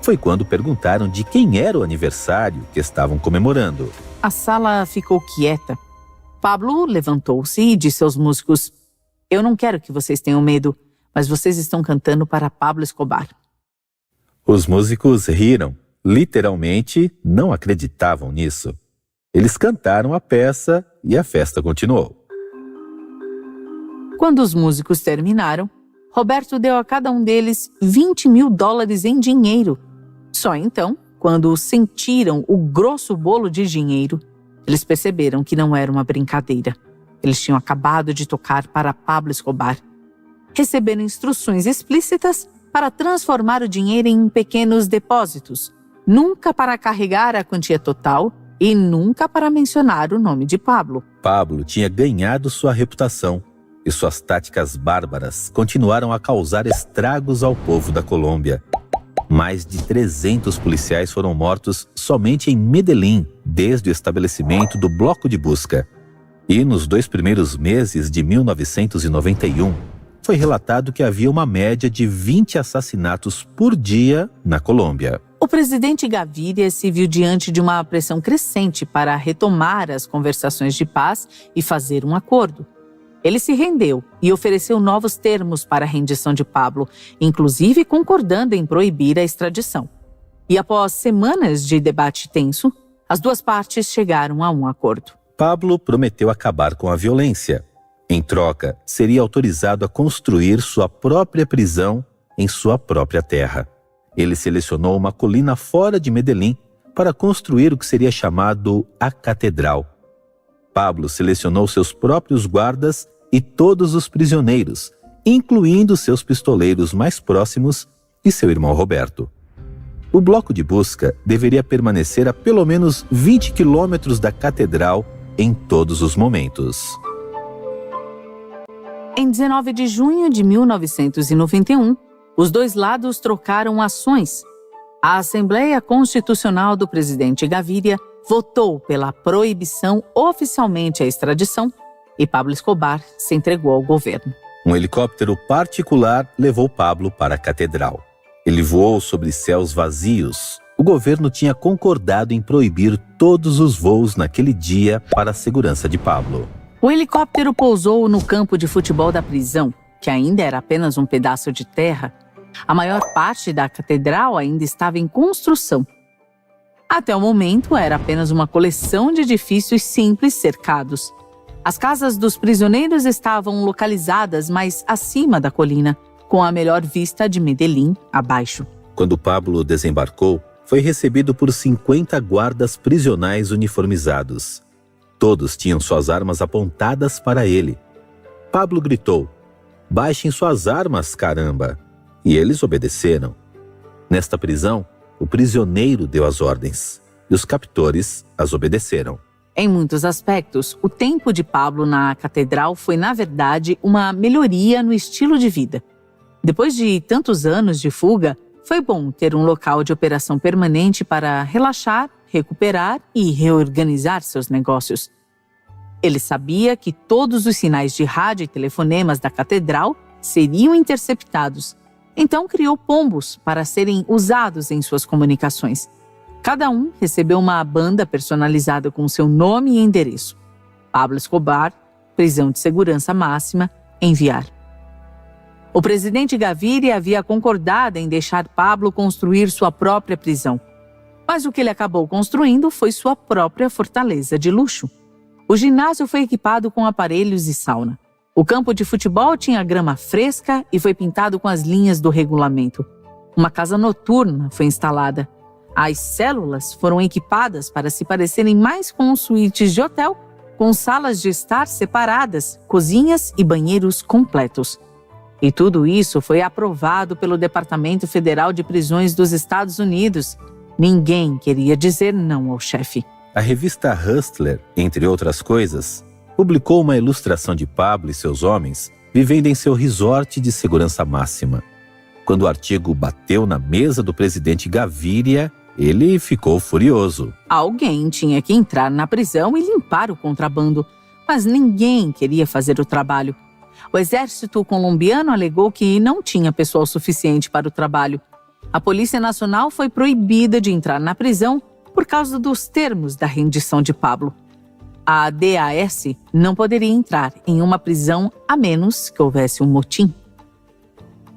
Foi quando perguntaram de quem era o aniversário que estavam comemorando. A sala ficou quieta. Pablo levantou-se e disse aos músicos: "Eu não quero que vocês tenham medo, mas vocês estão cantando para Pablo Escobar." Os músicos riram. Literalmente, não acreditavam nisso. Eles cantaram a peça e a festa continuou. Quando os músicos terminaram, Roberto deu a cada um deles $20.000 em dinheiro. Só então, quando sentiram o grosso bolo de dinheiro, eles perceberam que não era uma brincadeira. Eles tinham acabado de tocar para Pablo Escobar. Receberam instruções explícitas para transformar o dinheiro em pequenos depósitos, nunca para carregar a quantia total e nunca para mencionar o nome de Pablo. Pablo tinha ganhado sua reputação e suas táticas bárbaras continuaram a causar estragos ao povo da Colômbia. Mais de 300 policiais foram mortos somente em Medellín, desde o estabelecimento do bloco de busca. E nos 2 primeiros meses de 1991, foi relatado que havia uma média de 20 assassinatos por dia na Colômbia. O presidente Gaviria se viu diante de uma pressão crescente para retomar as conversações de paz e fazer um acordo. Ele se rendeu e ofereceu novos termos para a rendição de Pablo, inclusive concordando em proibir a extradição. E após semanas de debate tenso, as duas partes chegaram a um acordo. Pablo prometeu acabar com a violência. Em troca, seria autorizado a construir sua própria prisão em sua própria terra. Ele selecionou uma colina fora de Medellín para construir o que seria chamado a Catedral. Pablo selecionou seus próprios guardas e todos os prisioneiros, incluindo seus pistoleiros mais próximos e seu irmão Roberto. O bloco de busca deveria permanecer a pelo menos 20 quilômetros da Catedral em todos os momentos. Em 19 de junho de 1991, os dois lados trocaram ações. A Assembleia Constitucional do presidente Gaviria votou pela proibição oficialmente à extradição e Pablo Escobar se entregou ao governo. Um helicóptero particular levou Pablo para a catedral. Ele voou sobre céus vazios. O governo tinha concordado em proibir todos os voos naquele dia para a segurança de Pablo. O helicóptero pousou no campo de futebol da prisão, que ainda era apenas um pedaço de terra. A maior parte da catedral ainda estava em construção. Até o momento, era apenas uma coleção de edifícios simples cercados. As casas dos prisioneiros estavam localizadas mais acima da colina, com a melhor vista de Medellín abaixo. Quando Pablo desembarcou, foi recebido por 50 guardas prisionais uniformizados. Todos tinham suas armas apontadas para ele. Pablo gritou: "Baixem suas armas, caramba!" E eles obedeceram. Nesta prisão, o prisioneiro deu as ordens, e os captores as obedeceram. Em muitos aspectos, o tempo de Pablo na catedral foi, na verdade, uma melhoria no estilo de vida. Depois de tantos anos de fuga, foi bom ter um local de operação permanente para relaxar, recuperar e reorganizar seus negócios. Ele sabia que todos os sinais de rádio e telefonemas da catedral seriam interceptados, então criou pombos para serem usados em suas comunicações. Cada um recebeu uma banda personalizada com seu nome e endereço. Pablo Escobar, prisão de segurança máxima, enviar. O presidente Gaviria havia concordado em deixar Pablo construir sua própria prisão. Mas o que ele acabou construindo foi sua própria fortaleza de luxo. O ginásio foi equipado com aparelhos e sauna. O campo de futebol tinha grama fresca e foi pintado com as linhas do regulamento. Uma casa noturna foi instalada. As células foram equipadas para se parecerem mais com suítes de hotel, com salas de estar separadas, cozinhas e banheiros completos. E tudo isso foi aprovado pelo Departamento Federal de Prisões dos Estados Unidos. Ninguém queria dizer não ao chefe. A revista Hustler, entre outras coisas, publicou uma ilustração de Pablo e seus homens vivendo em seu resort de segurança máxima. Quando o artigo bateu na mesa do presidente Gaviria, ele ficou furioso. Alguém tinha que entrar na prisão e limpar o contrabando, mas ninguém queria fazer o trabalho. O exército colombiano alegou que não tinha pessoal suficiente para o trabalho. A Polícia Nacional foi proibida de entrar na prisão por causa dos termos da rendição de Pablo. A DAS não poderia entrar em uma prisão a menos que houvesse um motim.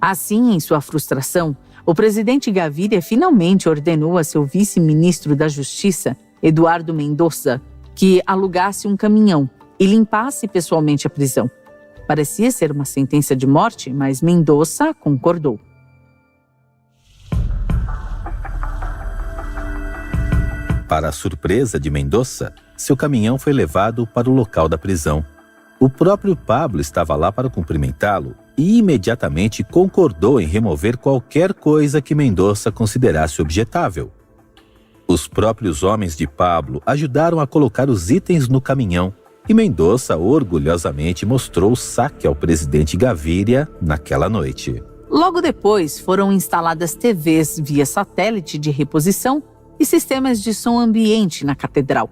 Assim, em sua frustração, o presidente Gaviria finalmente ordenou a seu vice-ministro da Justiça, Eduardo Mendoza, que alugasse um caminhão e limpasse pessoalmente a prisão. Parecia ser uma sentença de morte, mas Mendoza concordou. Para a surpresa de Mendoza, seu caminhão foi levado para o local da prisão. O próprio Pablo estava lá para cumprimentá-lo e imediatamente concordou em remover qualquer coisa que Mendoza considerasse objetável. Os próprios homens de Pablo ajudaram a colocar os itens no caminhão e Mendoza orgulhosamente mostrou o saque ao presidente Gaviria naquela noite. Logo depois, foram instaladas TVs via satélite de reposição e sistemas de som ambiente na catedral.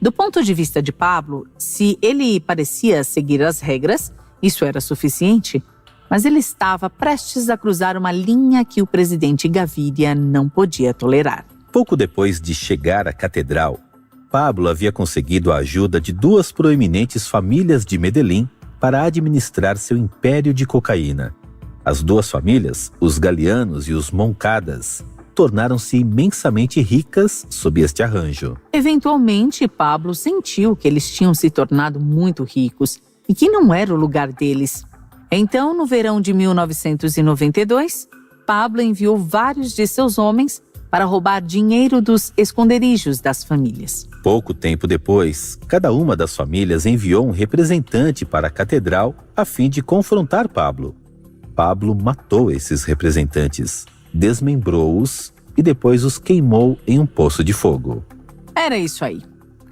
Do ponto de vista de Pablo, se ele parecia seguir as regras, isso era suficiente, mas ele estava prestes a cruzar uma linha que o presidente Gaviria não podia tolerar. Pouco depois de chegar à catedral, Pablo havia conseguido a ajuda de duas proeminentes famílias de Medellín para administrar seu império de cocaína. As duas famílias, os Galeanos e os Moncadas, tornaram-se imensamente ricas sob este arranjo. Eventualmente, Pablo sentiu que eles tinham se tornado muito ricos e que não era o lugar deles. Então, no verão de 1992, Pablo enviou vários de seus homens para roubar dinheiro dos esconderijos das famílias. Pouco tempo depois, cada uma das famílias enviou um representante para a catedral a fim de confrontar Pablo. Pablo matou esses representantes, desmembrou-os e depois os queimou em um poço de fogo. Era isso aí.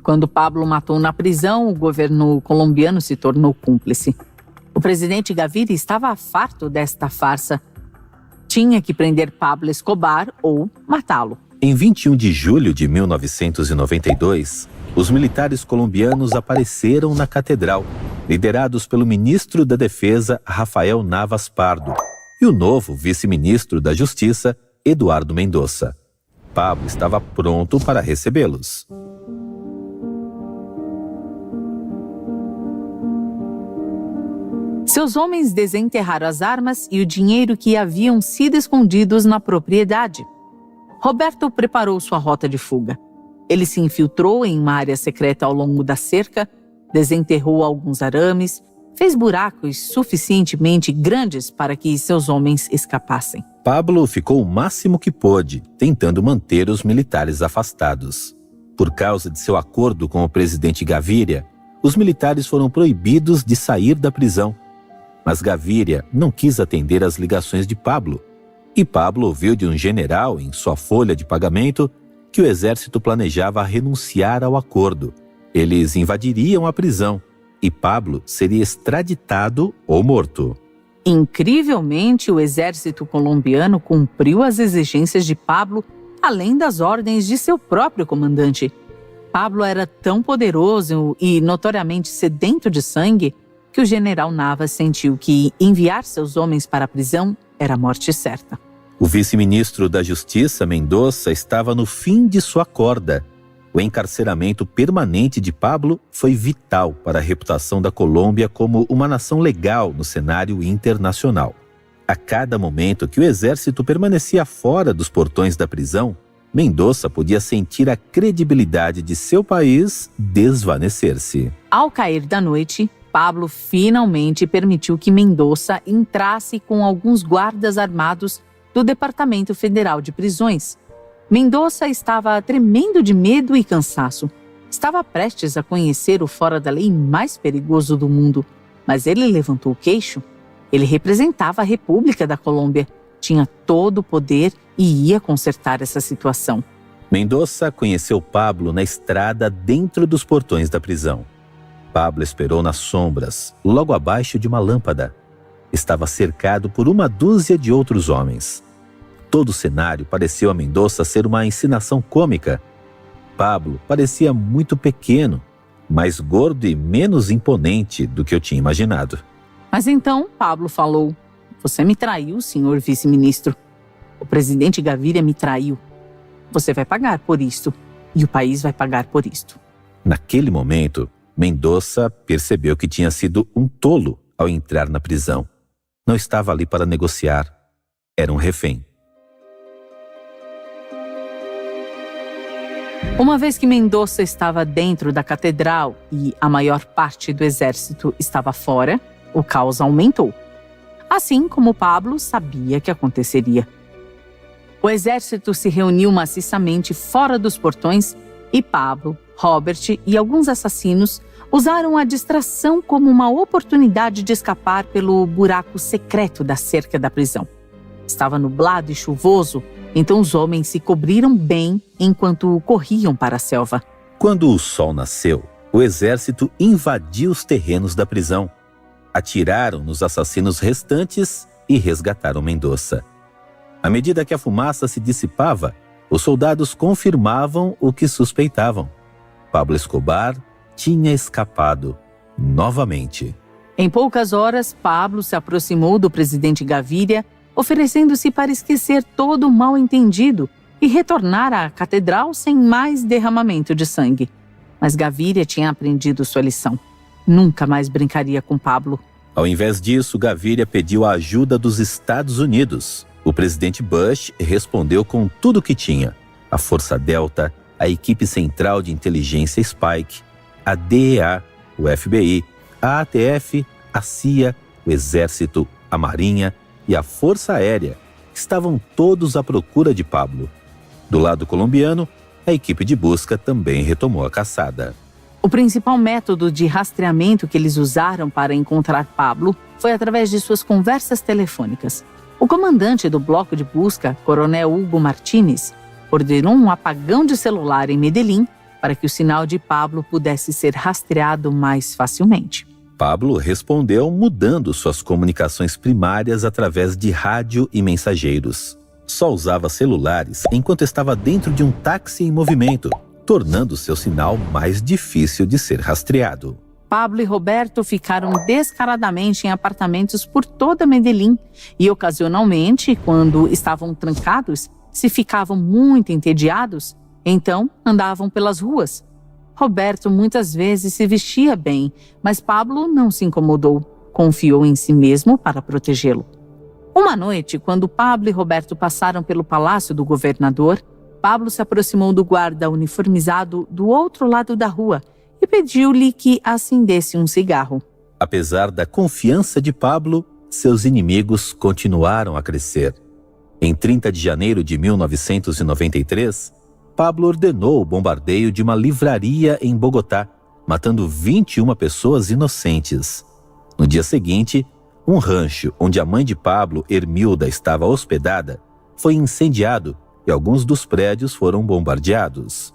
Quando Pablo matou na prisão, o governo colombiano se tornou cúmplice. O presidente Gaviria estava farto desta farsa. Tinha que prender Pablo Escobar ou matá-lo. Em 21 de julho de 1992, os militares colombianos apareceram na catedral, liderados pelo ministro da Defesa, Rafael Navas Pardo, e o novo vice-ministro da Justiça, Eduardo Mendoza. Pablo estava pronto para recebê-los. Seus homens desenterraram as armas e o dinheiro que haviam sido escondidos na propriedade. Roberto preparou sua rota de fuga. Ele se infiltrou em uma área secreta ao longo da cerca, desenterrou alguns arames, fez buracos suficientemente grandes para que seus homens escapassem. Pablo ficou o máximo que pôde, tentando manter os militares afastados. Por causa de seu acordo com o presidente Gaviria, os militares foram proibidos de sair da prisão. Mas Gaviria não quis atender às ligações de Pablo. E Pablo ouviu de um general em sua folha de pagamento que o exército planejava renunciar ao acordo. Eles invadiriam a prisão e Pablo seria extraditado ou morto. Incrivelmente, o exército colombiano cumpriu as exigências de Pablo, além das ordens de seu próprio comandante. Pablo era tão poderoso e notoriamente sedento de sangue que o general Navas sentiu que enviar seus homens para a prisão era a morte certa. O vice-ministro da Justiça, Mendoza, estava no fim de sua corda. O encarceramento permanente de Pablo foi vital para a reputação da Colômbia como uma nação legal no cenário internacional. A cada momento que o exército permanecia fora dos portões da prisão, Mendoza podia sentir a credibilidade de seu país desvanecer-se. Ao cair da noite, Pablo finalmente permitiu que Mendoza entrasse com alguns guardas armados do Departamento Federal de Prisões. Mendoza estava tremendo de medo e cansaço. Estava prestes a conhecer o fora da lei mais perigoso do mundo, mas ele levantou o queixo. Ele representava a República da Colômbia, tinha todo o poder e ia consertar essa situação. Mendoza conheceu Pablo na estrada dentro dos portões da prisão. Pablo esperou nas sombras, logo abaixo de uma lâmpada. Estava cercado por uma dúzia de outros homens. Todo o cenário pareceu a Mendoza ser uma encenação cômica. Pablo parecia muito pequeno, mais gordo e menos imponente do que eu tinha imaginado. Mas então Pablo falou: "Você me traiu, senhor vice-ministro. O presidente Gaviria me traiu. Você vai pagar por isto, e o país vai pagar por isto." Naquele momento, Mendoza percebeu que tinha sido um tolo ao entrar na prisão. Não estava ali para negociar. Era um refém. Uma vez que Mendoza estava dentro da catedral e a maior parte do exército estava fora, o caos aumentou. Assim como Pablo sabia que aconteceria. O exército se reuniu maciçamente fora dos portões e Pablo, Robert e alguns assassinos usaram a distração como uma oportunidade de escapar pelo buraco secreto da cerca da prisão. Estava nublado e chuvoso, então os homens se cobriram bem enquanto corriam para a selva. Quando o sol nasceu, o exército invadiu os terrenos da prisão. Atiraram nos assassinos restantes e resgataram Mendoza. À medida que a fumaça se dissipava, os soldados confirmavam o que suspeitavam. Pablo Escobar tinha escapado novamente. Em poucas horas, Pablo se aproximou do presidente Gaviria, oferecendo-se para esquecer todo o mal-entendido e retornar à catedral sem mais derramamento de sangue. Mas Gaviria tinha aprendido sua lição. Nunca mais brincaria com Pablo. Ao invés disso, Gaviria pediu a ajuda dos Estados Unidos. O presidente Bush respondeu com tudo o que tinha: a Força Delta, a Equipe Central de Inteligência Spike, a DEA, o FBI, a ATF, a CIA, o Exército, a Marinha e a Força Aérea. Estavam todos à procura de Pablo. Do lado colombiano, a equipe de busca também retomou a caçada. O principal método de rastreamento que eles usaram para encontrar Pablo foi através de suas conversas telefônicas. O comandante do bloco de busca, Coronel Hugo Martínez, ordenou um apagão de celular em Medellín para que o sinal de Pablo pudesse ser rastreado mais facilmente. Pablo respondeu mudando suas comunicações primárias através de rádio e mensageiros. Só usava celulares enquanto estava dentro de um táxi em movimento, tornando seu sinal mais difícil de ser rastreado. Pablo e Roberto ficaram descaradamente em apartamentos por toda Medellín e, ocasionalmente, quando estavam trancados, se ficavam muito entediados, então andavam pelas ruas. Roberto muitas vezes se vestia bem, mas Pablo não se incomodou. Confiou em si mesmo para protegê-lo. Uma noite, quando Pablo e Roberto passaram pelo palácio do governador, Pablo se aproximou do guarda uniformizado do outro lado da rua e pediu-lhe que acendesse um cigarro. Apesar da confiança de Pablo, seus inimigos continuaram a crescer. Em 30 de janeiro de 1993, Pablo ordenou o bombardeio de uma livraria em Bogotá, matando 21 pessoas inocentes. No dia seguinte, um rancho onde a mãe de Pablo, Hermilda, estava hospedada, foi incendiado e alguns dos prédios foram bombardeados.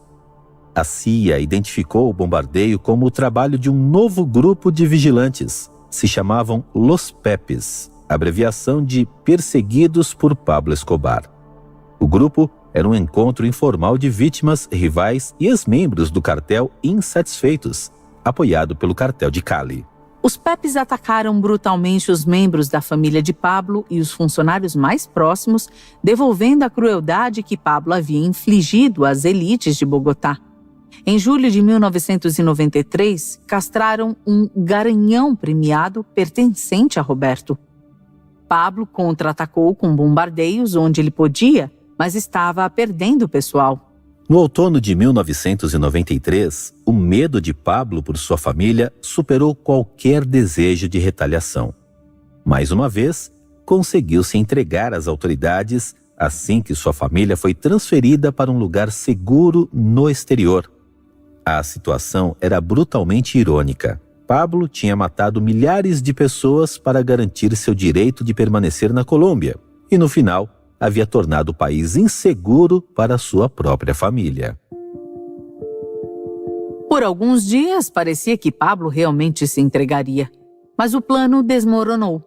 A CIA identificou o bombardeio como o trabalho de um novo grupo de vigilantes. Se chamavam Los Pepes, abreviação de Perseguidos por Pablo Escobar. O grupo era um encontro informal de vítimas, rivais e ex-membros do cartel insatisfeitos, apoiado pelo cartel de Cali. Os Pepes atacaram brutalmente os membros da família de Pablo e os funcionários mais próximos, devolvendo a crueldade que Pablo havia infligido às elites de Bogotá. Em julho de 1993, castraram um garanhão premiado pertencente a Roberto. Pablo contra-atacou com bombardeios onde ele podia, mas estava perdendo o pessoal. No outono de 1993, o medo de Pablo por sua família superou qualquer desejo de retaliação. Mais uma vez, conseguiu se entregar às autoridades assim que sua família foi transferida para um lugar seguro no exterior. A situação era brutalmente irônica. Pablo tinha matado milhares de pessoas para garantir seu direito de permanecer na Colômbia e, no final, havia tornado o país inseguro para sua própria família. Por alguns dias, parecia que Pablo realmente se entregaria, mas o plano desmoronou.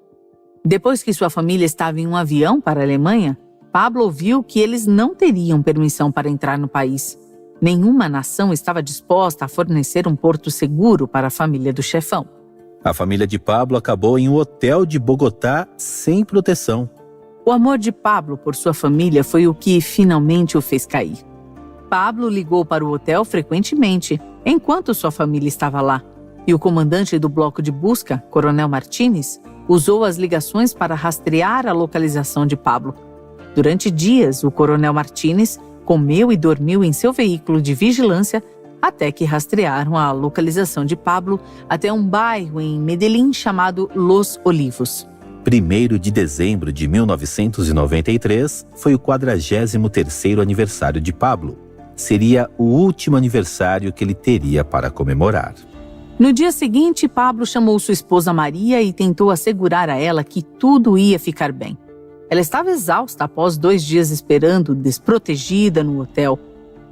Depois que sua família estava em um avião para a Alemanha, Pablo ouviu que eles não teriam permissão para entrar no país. Nenhuma nação estava disposta a fornecer um porto seguro para a família do chefão. A família de Pablo acabou em um hotel de Bogotá sem proteção. O amor de Pablo por sua família foi o que finalmente o fez cair. Pablo ligou para o hotel frequentemente, enquanto sua família estava lá, e o comandante do bloco de busca, Coronel Martínez, usou as ligações para rastrear a localização de Pablo. Durante dias, o Coronel Martínez comeu e dormiu em seu veículo de vigilância até que rastrearam a localização de Pablo até um bairro em Medellín chamado Los Olivos. 1º de dezembro de 1993 foi o 43º aniversário de Pablo. Seria o último aniversário que ele teria para comemorar. No dia seguinte, Pablo chamou sua esposa Maria e tentou assegurar a ela que tudo ia ficar bem. Ela estava exausta após 2 dias esperando, desprotegida no hotel.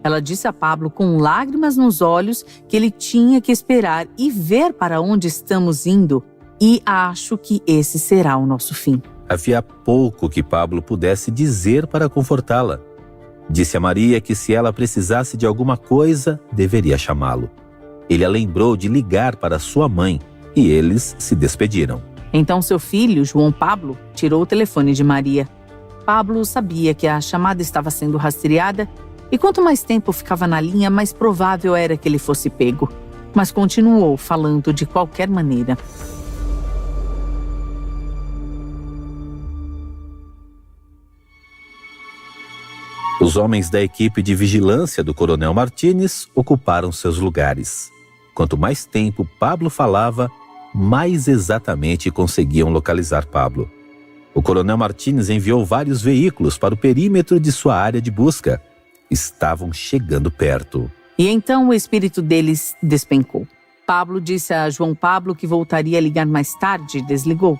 Ela disse a Pablo com lágrimas nos olhos que ele tinha que esperar e ver para onde estamos indo. E acho que esse será o nosso fim. Havia pouco que Pablo pudesse dizer para confortá-la. Disse a Maria que se ela precisasse de alguma coisa, deveria chamá-lo. Ele a lembrou de ligar para sua mãe e eles se despediram. Então seu filho, João Pablo, tirou o telefone de Maria. Pablo sabia que a chamada estava sendo rastreada e quanto mais tempo ficava na linha, mais provável era que ele fosse pego. Mas continuou falando de qualquer maneira. Os homens da equipe de vigilância do Coronel Martínez ocuparam seus lugares. Quanto mais tempo Pablo falava, mais exatamente conseguiam localizar Pablo. O Coronel Martínez enviou vários veículos para o perímetro de sua área de busca. Estavam chegando perto. E então o espírito deles despencou. Pablo disse a João Pablo que voltaria a ligar mais tarde e desligou.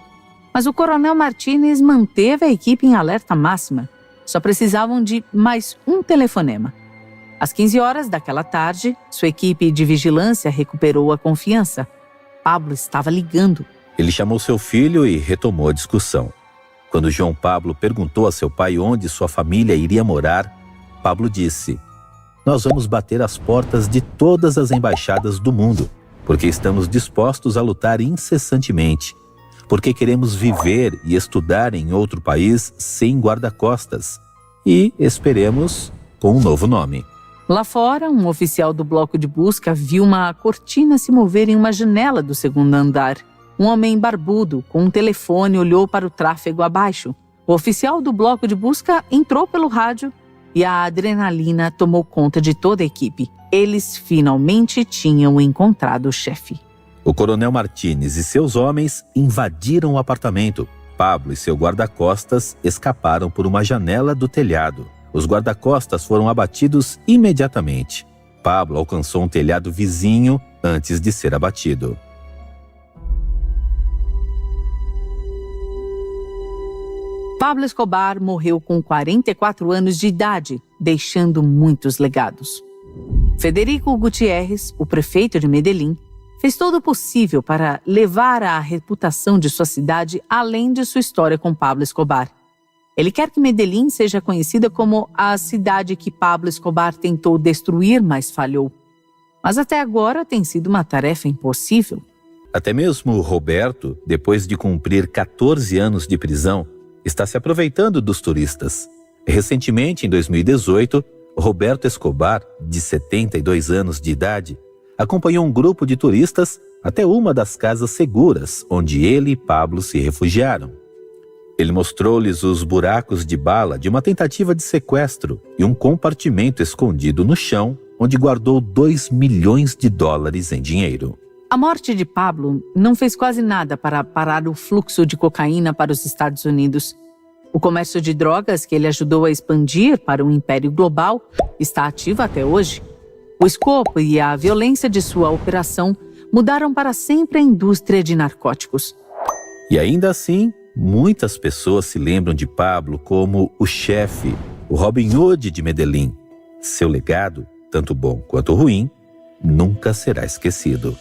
Mas o Coronel Martínez manteve a equipe em alerta máxima. Só precisavam de mais um telefonema. Às 15 horas daquela tarde, sua equipe de vigilância recuperou a confiança. Pablo estava ligando. Ele chamou seu filho e retomou a discussão. Quando João Pablo perguntou a seu pai onde sua família iria morar, Pablo disse: "Nós vamos bater as portas de todas as embaixadas do mundo, porque estamos dispostos a lutar incessantemente, porque queremos viver e estudar em outro país sem guarda-costas e, esperemos, com um novo nome." Lá fora, um oficial do bloco de busca viu uma cortina se mover em uma janela do segundo andar. Um homem barbudo, com um telefone, olhou para o tráfego abaixo. O oficial do bloco de busca entrou pelo rádio e a adrenalina tomou conta de toda a equipe. Eles finalmente tinham encontrado o chefe. O coronel Martínez e seus homens invadiram o apartamento. Pablo e seu guarda-costas escaparam por uma janela do telhado. Os guarda-costas foram abatidos imediatamente. Pablo alcançou um telhado vizinho antes de ser abatido. Pablo Escobar morreu com 44 anos de idade, deixando muitos legados. Federico Gutiérrez, o prefeito de Medellín, fez todo o possível para levar a reputação de sua cidade além de sua história com Pablo Escobar. Ele quer que Medellín seja conhecida como a cidade que Pablo Escobar tentou destruir, mas falhou. Mas até agora tem sido uma tarefa impossível. Até mesmo Roberto, depois de cumprir 14 anos de prisão, está se aproveitando dos turistas. Recentemente, em 2018, Roberto Escobar, de 72 anos de idade, acompanhou um grupo de turistas até uma das casas seguras onde ele e Pablo se refugiaram. Ele mostrou-lhes os buracos de bala de uma tentativa de sequestro e um compartimento escondido no chão onde guardou $2 milhões em dinheiro. A morte de Pablo não fez quase nada para parar o fluxo de cocaína para os Estados Unidos. O comércio de drogas que ele ajudou a expandir para um império global está ativo até hoje. O escopo e a violência de sua operação mudaram para sempre a indústria de narcóticos. E ainda assim, muitas pessoas se lembram de Pablo como o chefe, o Robin Hood de Medellín. Seu legado, tanto bom quanto ruim, nunca será esquecido.